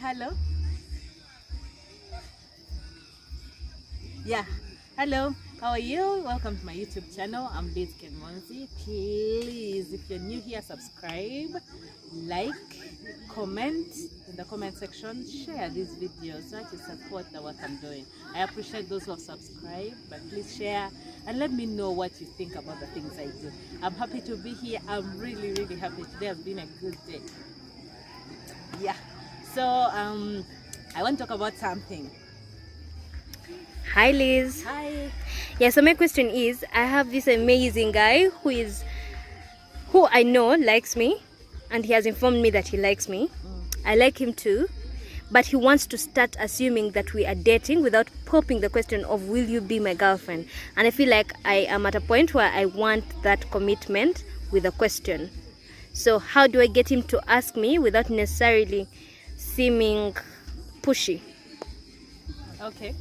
hello. Yeah, hello. How are you? Welcome to my YouTube channel. I'm Lizz. Please, if you're new here, subscribe, like, comment in the comment section, share this video so that you support the work I'm doing. I appreciate those who have subscribed, but please share and let me know what you think about the things I do. I'm happy to be here. I'm really happy. Today has been a good day. Yeah, so I want to talk about something. Hi Liz. Hi. Yeah, so my question is, I have this amazing guy who I know likes me, and he has informed me that he likes me. I like him too, but he wants to start assuming that we are dating without popping the question of will you be my girlfriend. And I feel like I am at a point where I want that commitment with a question. So how do I get him to ask me without necessarily seeming pushy? Okay,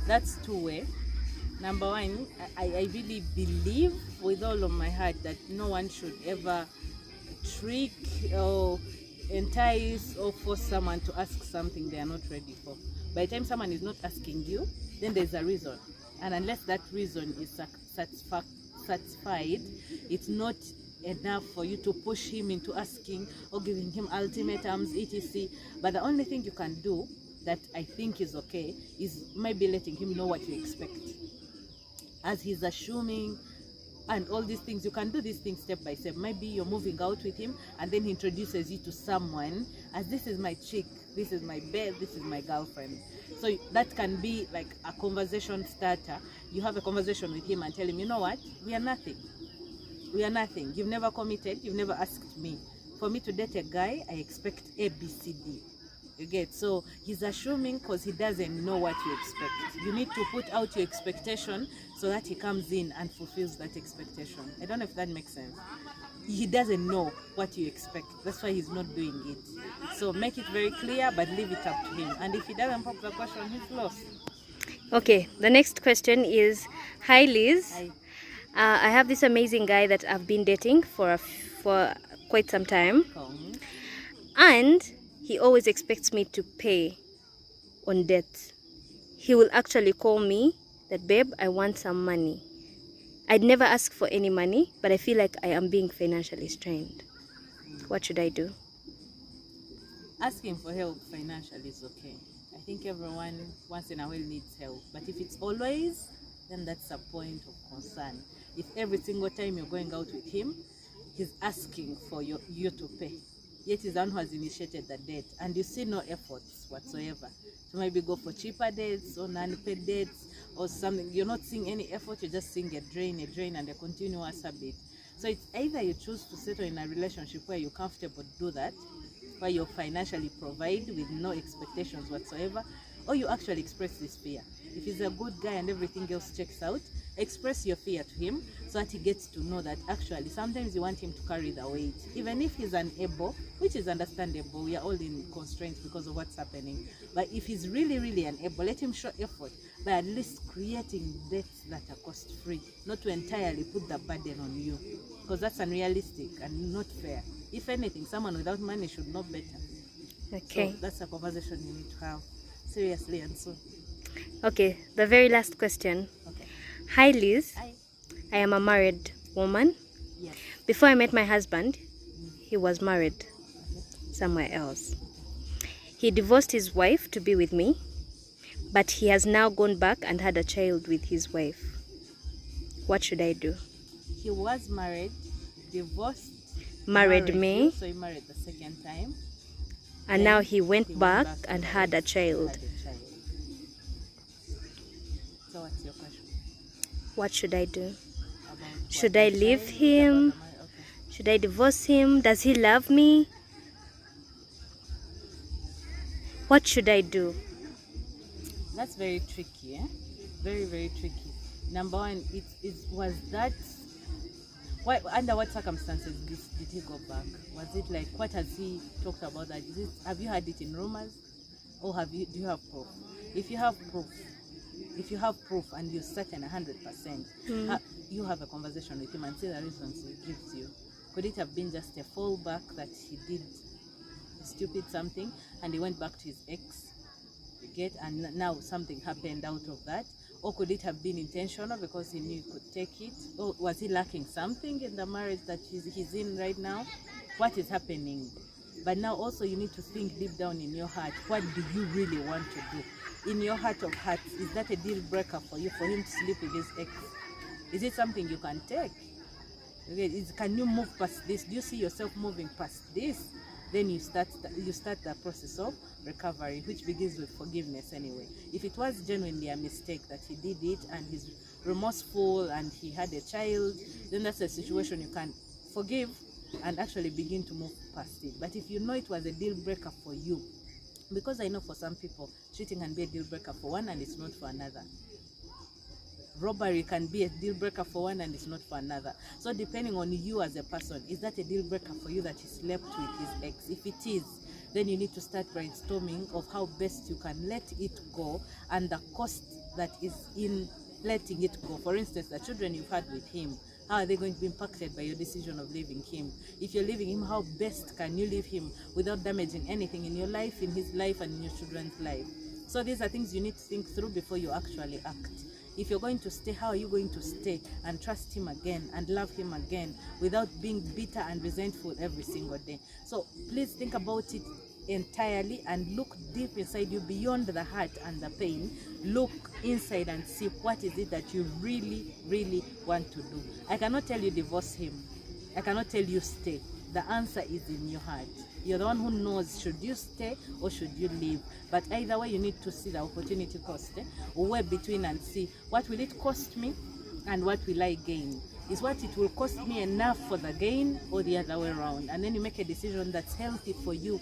that's two-way. Number one, I really believe with all of my heart that no one should ever trick or entice or force someone to ask something they are not ready for. By the time someone is not asking you, then there's a reason, and unless that reason is satisfied, it's not enough for you to push him into asking or giving him ultimatums, etc. But the only thing you can do that I think is okay is maybe letting him know what you expect. As he's assuming and all these things, you can do these things step by step. Maybe you're moving out with him and then he introduces you to someone as, this is my chick, this is my babe, this is my girlfriend. So that can be like a conversation starter. You have a conversation with him and tell him, you know what, we are nothing. We are nothing. You've never committed, you've never asked me. For me to date a guy, I expect A, B, C, D. You get? So he's assuming because he doesn't know what you expect. You need to put out your expectation so that he comes in and fulfills that expectation. I don't know if that makes sense. He doesn't know what you expect. That's why he's not doing it. So make it very clear, but leave it up to him. And if he doesn't pop the question, he's lost. Okay, the next question is, hi Liz. Hi. I have this amazing guy that I've been dating for quite some time, and he always expects me to pay on debt. He will actually call me that, babe, I want some money. I'd never ask for any money, but I feel like I am being financially strained. What should I do? Asking for help financially is okay. I think everyone once in a while needs help, but if it's always, then that's a point of concern. If every single time you're going out with him, he's asking for you to pay, yet he's the one who has initiated the debt, and you see no efforts whatsoever to maybe go for cheaper dates or non-paid dates or something, you're not seeing any effort, you're just seeing a drain and a continuous habit. So it's either you choose to settle in a relationship where you're comfortable to do that, where you financially provide with no expectations whatsoever, or you actually express this fear. If he's a good guy and everything else checks out, express your fear to him so that he gets to know that actually sometimes you want him to carry the weight, even if he's unable, which is understandable. We are all in constraints because of what's happening. But if he's really unable, let him show effort by at least creating debts that are cost-free, not to entirely put the burden on you, because that's unrealistic and not fair. If anything, someone without money should know better. Okay. So that's a conversation you need to have seriously and soon. Okay, the very last question. Okay. Hi Liz. Hi. I am a married woman. Yes. Before I met my husband, he was married somewhere else. He divorced his wife to be with me, but he has now gone back and had a child with his wife. What should I do? He was married, divorced, Married me, so he married the second time, and now he went back and had a child. So what's your question? What should I do? About Should what, I the leave child, him? about the marriage? Okay. Should I divorce him? Does he love me? What should I do? That's very tricky, eh? Very tricky. Number one, was that, under what circumstances did he go back? Was it like, what has he talked about that? Have you heard it in rumors, or do you have proof? If you have proof and you're certain 100%, you have a conversation with him and see the reasons he gives you. Could it have been just a fallback that he did stupid something, and he went back to his ex, you get, and now something happened out of that. Or could it have been intentional because he knew he could take it? Or was he lacking something in the marriage that he's in right now? What is happening? But now also you need to think deep down in your heart, what do you really want to do? In your heart of hearts, is that a deal breaker for you, for him to sleep with his ex? Is it something you can take? Okay, can you move past this? Do you see yourself moving past this? Then you start the process of recovery, which begins with forgiveness anyway. If it was genuinely a mistake that he did it and he's remorseful and he had a child, then that's a situation you can forgive and actually begin to move past it. But if you know it was a deal breaker for you, because I know for some people cheating can be a deal breaker for one and it's not for another. Robbery can be a deal breaker for one and it's not for another. So depending on you as a person, is that a deal breaker for you that he slept with his ex? If it is, then you need to start brainstorming of how best you can let it go and the cost that is in letting it go. For instance, the children you've had with him, how are they going to be impacted by your decision of leaving him? If you're leaving him, how best can you leave him without damaging anything in your life, in his life, and in your children's life? So these are things you need to think through before you actually act. If you're going to stay, how are you going to stay and trust him again and love him again without being bitter and resentful every single day? So please think about it entirely and look deep inside you, beyond the hurt and the pain. Look inside and see what is it that you really, really want to do. I cannot tell you divorce him. I cannot tell you stay. The answer is in your heart. You're the one who knows, should you stay or should you leave? But either way, you need to see the opportunity cost, or weigh between and see, what will it cost me and what will I gain? Is what it will cost me enough for the gain, or the other way around? And then you make a decision that's healthy for you.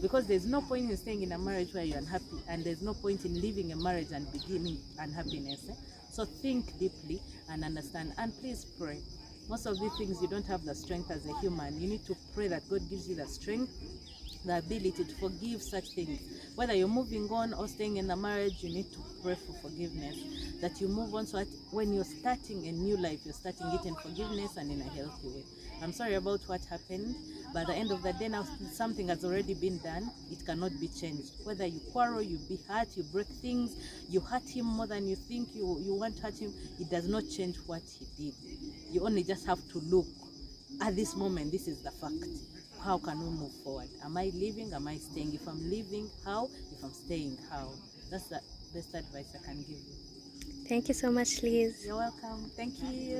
Because there's no point in staying in a marriage where you're unhappy, and there's no point in leaving a marriage and beginning unhappiness. So think deeply and understand, and please pray. Most of these things you don't have the strength as a human. You need to pray that God gives you the strength, the ability to forgive such things. Whether you're moving on or staying in the marriage, you need to pray for forgiveness, that you move on, so that when you're starting a new life, you're starting it in forgiveness and in a healthy way. I'm sorry about what happened, but at the end of the day, now something has already been done. It cannot be changed. Whether you quarrel, you be hurt, you break things, you hurt him more than you think you want to hurt him, it does not change what he did. You only just have to look at this moment. This is the fact. How can we move forward? Am I leaving? Am I staying? If I'm leaving, how? If I'm staying, how? That's the best advice I can give you. Thank you so much, Liz. You're welcome. Thank you.